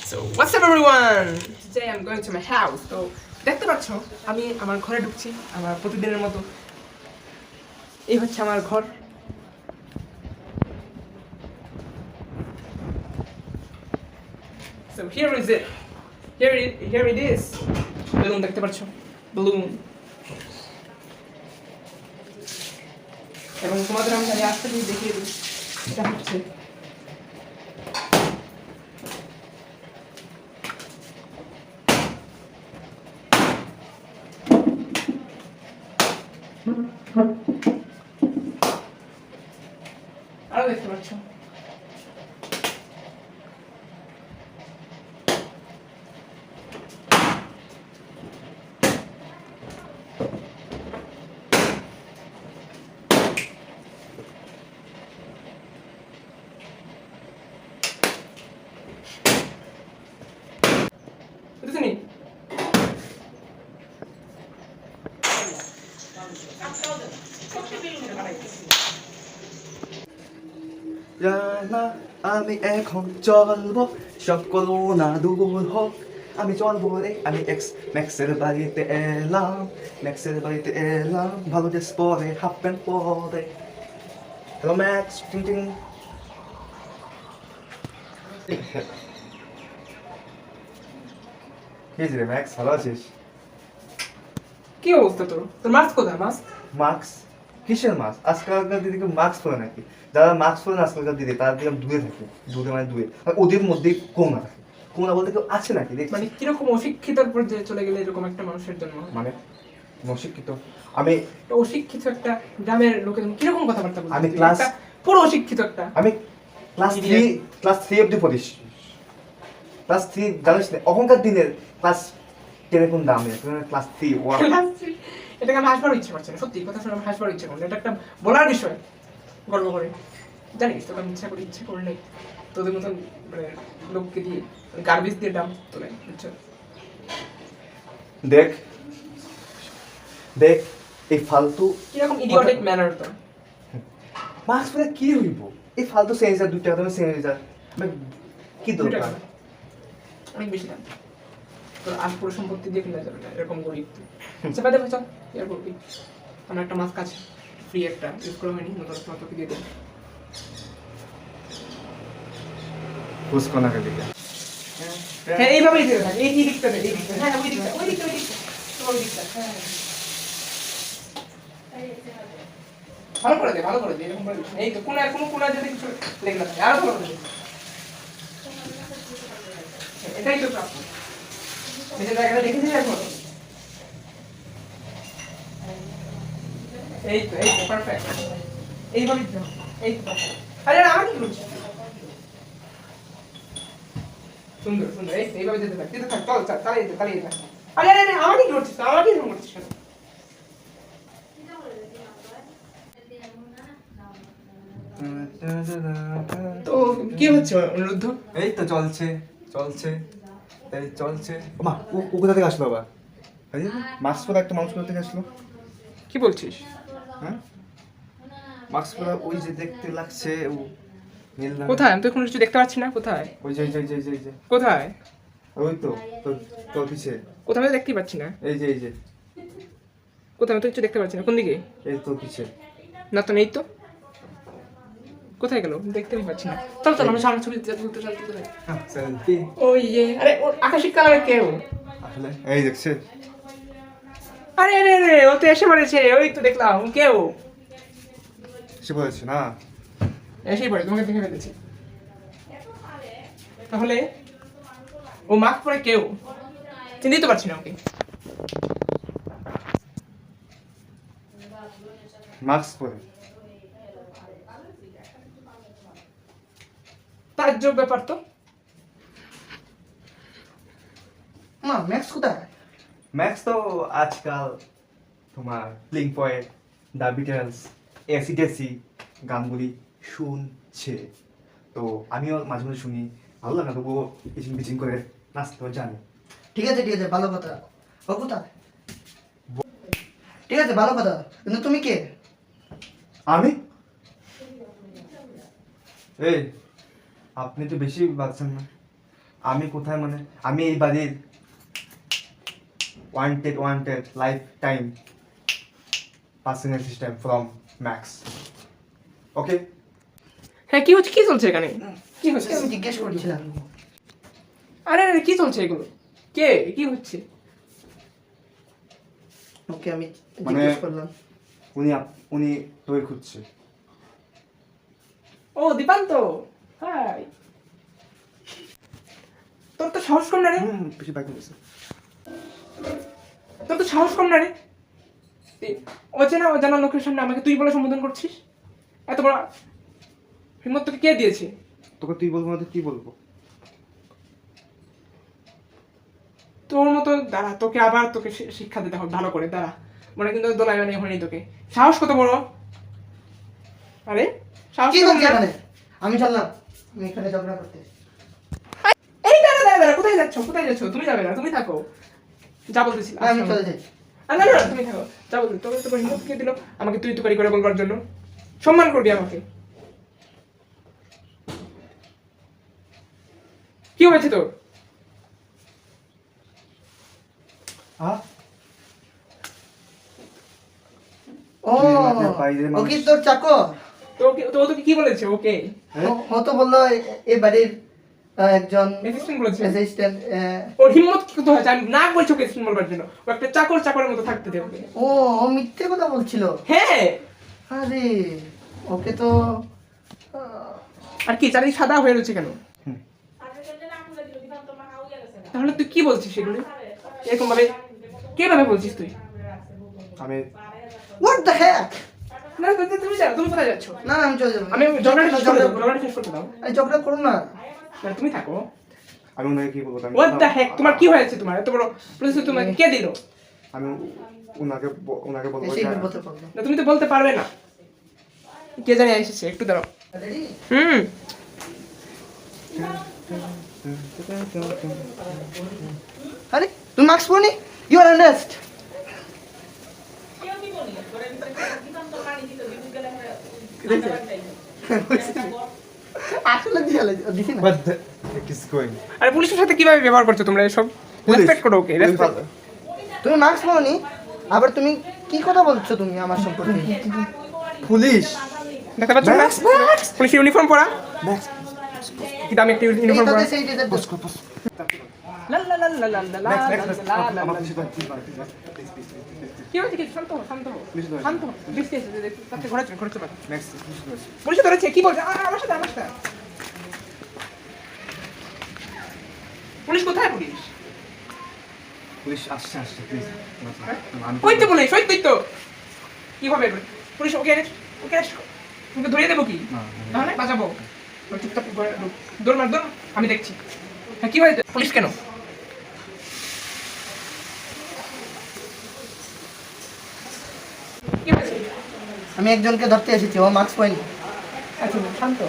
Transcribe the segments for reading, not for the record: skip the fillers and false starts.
So what's up everyone? Today I'm going to my house. তো দেখতে পাচ্ছ আমি আমার ঘরে ঢুকছি আমার প্রতিদিনের মতো। এই হচ্ছে আমার ঘর। So here is it. Here it is. Balloon দেখতে পাচ্ছ? বেলুন। এবং তোমাদের আমি আস্তে করে দেখিয়ে দিই। এটা হচ্ছে আরো দেখতে পাচ্ছ বুঝছেন? জানা আমি এখন চলবো সকল না দূর হোক আমি চলবো রে আমি ম্যাক্সের বাড়িতে এলাম ভালো ড্রেস পরে হাফ প্যান্ট পরে হ্যালো ম্যাক্স টিং টিং কি রে ম্যাক্স ভালো আছিস? কি অবস্থা তোর? তোর মাস্ক কোথায়? মাস্ক কিসের মাস্ক? আজকালকার দিদিকে মাস্ক পরে নাকি? যারা মাস্ক পরে না আজকালকার দিদি তারা দিকে দূরে থাকে, দূরে মানে দূরে, ওদের মধ্যেই কোনা থাকে। কোনা বলতে কেউ আছে নাকি? মানে কিরকম অশিক্ষিতার পর্যায়ে চলে গেলে এরকম একটা মানুষের জন্য? মানে অশিক্ষিত আমি অশিক্ষিত একটা গ্রামের লোকের কিরকম কথাবার্তা বলছে? আমি ক্লাস পুরো অশিক্ষিত একটা আমি ক্লাস 3 অবধি পড়িস। ক্লাস 3 জানিস না এখনকার দিনের ক্লাস 10 কোন দাম নেই, ক্লাস 3 এটাকে আমি হাসবার ইচ্ছে করছে না, সত্যি কথা শুনে আমি হাসবার ইচ্ছে করছে, এটা একটা বলার বিষয়। গর্ব করে জানিস তোকে আমি ইচ্ছে করলে তোদের মতন মানে লোককে দিয়ে গার্বেজ দিয়ে ডাম তোলে, বুঝছো? দেখ দেখ এই ফালতু কিরকম ইডিওটিক ম্যানার তো। মাস্ক পরে কি হইব? এই ফালতু সেন্সার 2 টাকা দামের সেন্সার আমি কি দরকার? অনেক বেশি দাম। তোর পুরো সম্পত্তি দিয়ে কিনা যাবে না এরকম গরিব তুই। চেপা দেবে চল ইয়ার করবি। আমার একটা মাস্ক আছে ফ্রি, একটা ইউজ করা হয়নি, নতুন তোকে দিয়ে দেবো। বুঝকো না দিকে হ্যাঁ এইভাবেই দিয়ে থাকে, এই দিকটা হ্যাঁ ওই দিকটা ওই দিকটা হ্যাঁ ভালো করে দে এরকম করে দিস। এই তো কোনো কোনা যদি কিছু লেগে না থাকে আরো ভালো করে দে। এটাই তো প্রাপ্য। এই যে জায়গাটা দেখেছিস এখন? এই তো পারফেক্ট। এইভাবেই তো এই তো। আরে আমার কি করছিস? সুন্দর এইভাবে যেতে থাক চল চালিয়ে যা। আরে আমার কি করছিস? আমার কি এরকম করছিস? তো কি হচ্ছে অনুরুদ্ধ? এই তো চলছে মা ও কোথা থেকে আসলো আবার? মাস্ক পরা একটা মানুষ কোথা থেকে আসলো? কি বলছিস? হ্যাঁ মাস্ক পরা ওই যে দেখতে লাগছে ও নীল। কোথায়? আমি তো কোনো কিছু দেখতে পাচ্ছি না। কোথায়? ওই যে কোথায়? ওই তো তোর পিছে। কোথাও আমি দেখতেই পাচ্ছি না। এই যে কোথাও আমি তো কিছু দেখতে পাচ্ছি না। কোন দিকে? এই তোর পিছে। না তো নেই তো। কোথায় গেল? দেখতেই পাচ্ছি না। চল আমি সামনে ছবি তুলতে চলতে। হ্যাঁ সেলফি। ওই যে আরে ওর আকাশী কালারের কেউ আসলে এই দেখছে। আরে ও তো এসে পড়েছে। ওই তো দেখলাম কেউ সে বলেছে না এসেই পড়ে, তোমাকে দেখে ফেলেছি। তাহলে ও মাস্ক পরে কেউ চিনতে পারছি না ওকে। মাস্ক পরে তাজ্জব ব্যাপার তো। মা ম্যাক্স কোথায়? ম্যাক্স তো আজকাল তোমার প্লিং পয়েন্ট দ্য বিটলস এসিডেসি গানগুলি শুনছে, তো আমিও মাঝে মাঝে শুনি, ভালো লাগে না, তবুও কিচিং বিচিং করে নাচতে জানি। ঠিক আছে ভালো কথা। ও কোথায়? ঠিক আছে ভালো কথা, কিন্তু তুমি কে? আমি এই আপনি তো বেশি বাজছেন না। আমি কোথায় মানে আমি এই বাড়ির wanted lifetime personal system from Max. Okay, হ্যাঁ কি হচ্ছে, কি চলছে এখানে, কি হচ্ছে? আমি জিজ্ঞেস করছিলাম। আরে আরে কি চলছে এগুলো, কে, কি হচ্ছে? ওকে আমি মানে- জিজ্ঞেস করলাম। উনি তোকে খুঁজছে। ও দীপান্ত, হাই। তোর তো সাহস কম না রে, বেশি বাইক নিয়েছে। তোর তো সাহস কম না রে, অচেনা অজানা লোকের সামনে আমাকে তুই বলে সম্বোধন করছিস? এত বড় হিম্মত তোকে কে দিয়েছে? তোকে তুই বলবো না তো কি বলবো? তোর মতো দাঁড়া, তোকে আবার তোকে শিক্ষা দিতে হবে ভালো করে, দাঁড়া। মনে কিন্তু দোলাই মানে হয়নি তোকে, সাহস কত বড়! আরে সাহস কি কত করছে বড়? এখানে? আমি চললাম, আমি এখানে ঝগড়া করতে। এই দাঁড়া দাঁড়া দাঁড়া, কোথায় যাচ্ছ, কোথায় যাচ্ছ? তুমি যাবে না, তুমি থাকো, যা বলতেছিলাম। না, আমি চলে যাই। না না, তুমি থাকো, যা বলতে। তোকে তোমার হিম্মত কে দিল আমাকে তুই তুকারি করে বলবার জন্য? সম্মান করবি আমাকে। কি হয়েছে তোর? হ্যাঁ, ও, বাইরের ও কি মানুষ। তোর চাকর? তোকে কি বলেছে? ওকে ও তো বললো এ বাড়ির একজন অ্যাসিস্ট্যান্ট বলেছে। অ্যাসিস্ট্যান্ট। ওর হিম্মত কি কোথায় হয়েছে? আমি না বলছি ওকে অ্যাসিস্ট্যান্ট বলবার জন্য, ও একটা চাকরের মতো থাকতে দে ওকে। ও মিথ্যে কথা বলছিল। হ্যাঁ, আরে ওকে তো আর কি চারি সাদা হয়ে রয়েছে কেন? তাহলে তুই কি বলছিস সেগুলো এরকম ভাবে? কিভাবে বলছিস তুই? আমি হোয়াট দ্য হ্যাক? না তুমি যাও, তুমি কোথায় যাচ্ছ? না না, আমি চলে যাবো। আমি ঝগড়া শেষ করতে দাও। এই ঝগড়া করো না। না তুমি থাকো। আমি ওনাকে কি বলবো? হোয়াট দ্য হেক, তোমার কি হয়েছে? তোমার এত বড় প্রতিশ্রুতি তোমাকে কে দিল? আমি ওনাকে বলবো এসেই যে- বলতে পারবো। না তুমি তো বলতে পারবে না। কে জানি এসেছে, একটু দাঁড়াও। রেডি? হুম, আরে তুমি মাস্ক পরনি? ইউ আর আন্ডারস্ট। আসলে দিছি না। What the heck is going? আরে পুলিশের সাথে কিভাবে ব্যবহার করছো তোমরা এসব? রেসপেক্ট করো ওকে, রেসপেক্ট। তুমি মাস্ক পরনি, আবার তুমি কি কথা বলছো তুমি আমার সম্পর্কে? পুলিশ দেখতে পাচ্ছ না? পুলিশ ইউনিফর্ম পরা, কি দামি একটা ইউনিফর্ম পরা। এইটাতে সেই ডেজার্ট লা লা লা লা লা লা লা লা লা লা। আমার কিছু দরকার কি হয়েছে? কি শান্ত হও, শান্ত হও, শান্ত হও। বৃষ্টি এসেছে, তাতে ঘরে চলে, ঘরে চলে। নেক্সট পুলিশ ধরেছে, কি বলছে? আমার সাথে, আমার সাথে। পুলিশ কোথায়? পুলিশ আসছে প্লিজ। ওই তো পুলিশ, ওই তো। কি হবে? পুলিশ ওকে ওকে তোকে ধরিয়ে দেবো কি? তাহলে বাঁচাবো? ওই চুপচাপ ঘরে ঢুক। দৌড় মার, দৌড়, আমি দেখছি। হ্যাঁ কি হয়েছে? পুলিশ কেন? কি হয়েছে? আমি একজনকে ধরতে এসেছি, ও মাস্ক পরেনি। আচ্ছা শান্ত।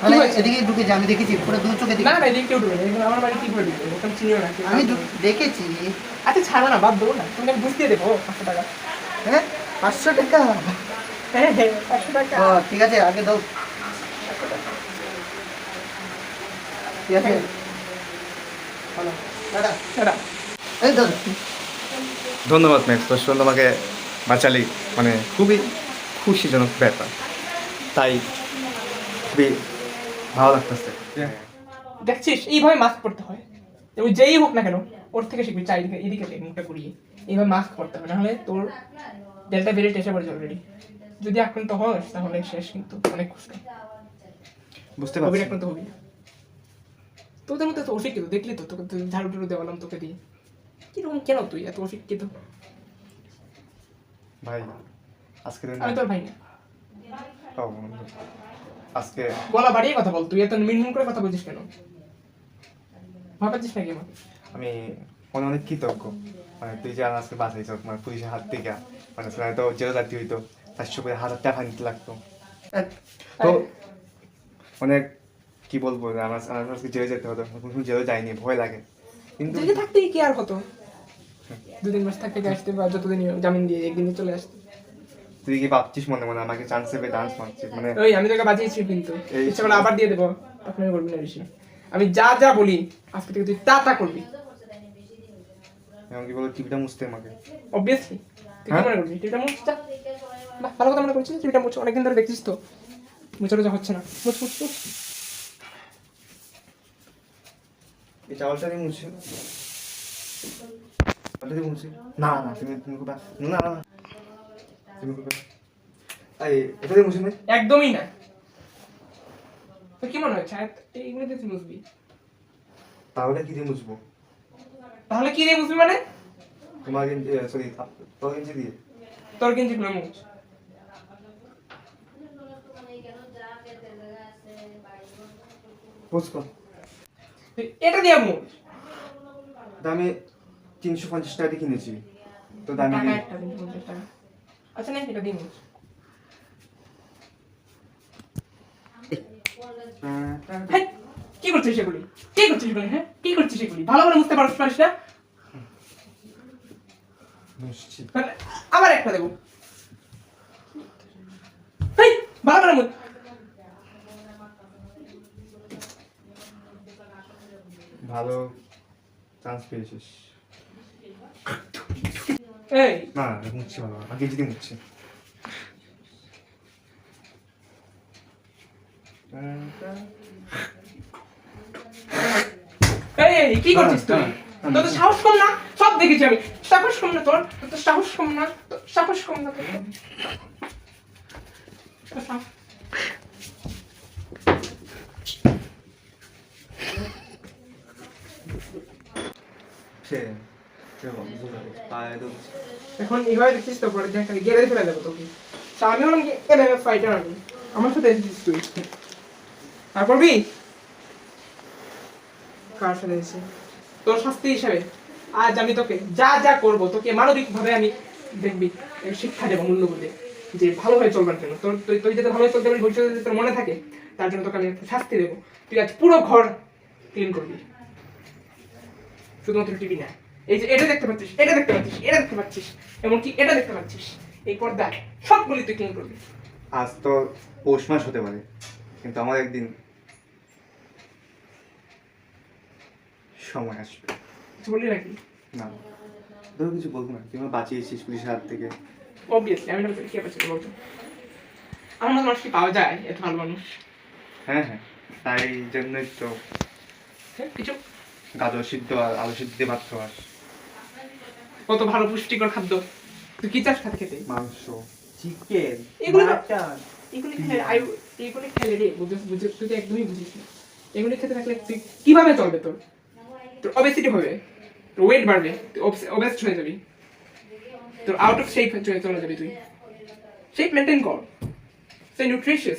মানে কি হয়েছে? এদিকে ঢুকেছি, আমি দেখেছি পুরো দু চোখে না দেখেছি। না, এদিকে কেউ ঢুকে না। এখানে আমার বাড়ি কি করে ঢুকবে? ওখানে চিনিও না কেউ। আমি দেখেছি। আচ্ছা ছাড়ো না, বাদ দেবো না, তুমি আমি বুঝতে দেবো 500 টাকা। হ্যাঁ 500 টাকা? হ্যাঁ হ্যাঁ 500 টাকা। ও ঠিক আছে, আগে দাও। ঠিক আছে, ভালো দাদা। দাঁড়া। এই দাদা, ধন্যবাদ ম্যাক্স, তোর সঙ্গে তোমাকে বাঁচালি মানে খুবই খুশিজনক ব্যাপার, তাই খুবই ভালো লাগতেছে। দেখছিস এইভাবে মাস্ক পরতে হয়, ওই যেই হোক না কেন ওর থেকে শিখবি। চারিদিকে এদিকে মুখটা ঘুরিয়ে এইভাবে মাস্ক পরতে হবে, নাহলে তোর ডেল্টা ভেরিয়েন্ট এসে পড়েছে অলরেডি। যদি আক্রান্ত হস তাহলে শেষ, কিন্তু অনেক কষ্ট। বুঝতে হবি পারছি। না, আক্রান্ত হবি। তোদের মধ্যে তো অশিক্ষিত, দেখলি তো, তোকে তো ঝাড়ু টাড়ু দেওয়ালাম তোকে দিয়ে। কিরকম কেন তুই এত অশিক্ষিত? ভাই আজকে আমি তোর ভাই না। আজকে গলা বাড়িয়ে কথা বল, তুই এত মিনমিন করে কথা বলছিস কেন? ভয় পাচ্ছিস নাকি আমাকে? আমি অনেক কৃতজ্ঞ, মানে তুই যে আজকে বাঁচাইছ মানে পুলিশের হাত থেকে, মানে তো জেলে যাত্রী হইতো 400 করে 1000 টাকা নিতে লাগতো। তো অনেক কি বলবো, আমার আজকে জেলে যেতে হতো, জেলে যাইনি, ভয় লাগে। কিন্তু জেলে থাকতেই কি আর হতো? 2-3 মাস থাকতে আসতে, বা যতদিন জামিন দিয়ে একদিনে চলে আসতে। তুই কি ভাবছিস মনে মনে আমাকে চান্স পেয়ে ডান্স মারছিস মানে? ওই আমি তোকে বাঁচিয়েছি, কিন্তু এই- ইচ্ছা করে আবার দিয়ে দেবো, আপনার করবি না বেশি। আমি যা যা বলি আজকে থেকে তুই তা তা করবি। এমন কি বলো টিভিটা মুছতে আমাকে? অবভিয়াসলি তুই কি হ্যাঁ? মনে করবি টিভিটা মুছ যা। বাহ, ভালো কথা মনে করছিস, টিভিটা মুছ, অনেকদিন ধরে দেখছিস তো মুছাটা যা হচ্ছে না, মুছ মুছ মুছ। এই চাওয়ালটা দিয়ে মুছে। চাওয়ালটা দিয়ে মুছে। না না তুমি করবা না না তুমি করবা। এই এটা দিয়ে মুছে নে। একদমই না। তো কি মনে হচ্ছে এইগুলো দিয়ে তুই মুছবি? তাহলে কি দিয়ে মুছবো? তাহলে কি দিয়ে মুছবি মানে? তোমার সরি তোর গেঞ্জি দিয়ে। তোর গেঞ্জি গুলো মুছ। মুছকো। তুই এটা দিয়ে মুছ। দামে 350 টাকা দিয়ে কিনেছি তো দামি টাকা দিয়ে। একটা দিন 50 টাকা। আচ্ছা না, এটা দিয়ে মুছ। হেই, কি করছিস এগুলি? কি করছিস এগুলি? হ্যাঁ, কি করছিস এগুলি? ভালো করে মুছতে পারিস না? মুছছি। তাহলে আবার একটা দেবো। হেই, ভালো করে মুছ। ভালো চান্স পেয়েছিস। এই না মুছছি ভালো, আর গেঞ্জি দিয়ে মুছছি। এই কি করছিস তুই? তোর তো সাহস কম না? সব দেখেছি আমি। সাহস কম না তোর? তোর তো সাহস কম না? তোর সাহস কম না তোর? তোর সাহস- সে পায়ে তো এখন এইভাবে দেখছিস তো, পরে দেখ গেড়ে ফেলে দেবো তোকে। তা আমি হলাম এমএমএ ফাইটার, আমি আমার সাথে এসেছিস তুই। আর করবি? কার সাথে এসেছি? তোর শাস্তি হিসাবে আজ আমি তোকে যা যা করবো, তোকে মানবিকভাবে আমি দেখবি শিক্ষা দেবো, মূল্যবোধে যে ভালোভাবে চলবার জন্য। তোর তুই যাতে ভালোভাবে চলতে পারিস, ভবিষ্যতে যাতে তোর মনে থাকে, তার জন্য তোকে আমি একটা শাস্তি দেবো। তুই আজ পুরো ঘর ক্লিন করবি, শুধুমাত্র টিভি না। এই যে এটা দেখতে পাচ্ছিস, এটা দেখতে পাচ্ছিস, এটা দেখতে পাচ্ছিস, এমনকি এটা দেখতে পাচ্ছিস, এই পর্দা সবগুলি তুই ক্লিন করবি। আজ তো পৌষ মাস হতে পারে, কিন্তু আমার একদিন সময় আসবে। কিছু বললি নাকি? না ধরো কিছু বলবো না, তুই আমার বাঁচিয়েছিস পুলিশের হাত থেকে। অবভিয়াসলি আমি না কে পাচ্ছি বলতো, আমার মতো মানুষ কি পাওয়া যায় এত ভালো মানুষ? হ্যাঁ হ্যাঁ, তাই জন্যই তো হ্যাঁ, কিছু গাজর সিদ্ধ আর আলু সিদ্ধ দিয়ে ভাত খাওয়াস। কত ভালো পুষ্টিকর খাদ্য। তুই কি চাস খেতে? মাংস, চিকেন, এগুলো তো- মাটন। এগুলি খেলে রে, বুঝে তুই তো একদমই বুঝিস না। এগুলি খেতে থাকলে তুই কিভাবে চলবে? তোর তোর অবেসিটি হবে, তোর ওয়েট বাড়বে, তুই অবেস্ট হয়ে যাবি, তোর আউট অফ শেপ চলে যাবি। তুই শেপ মেনটেন কর, স্টে নিউট্রিশিয়াস।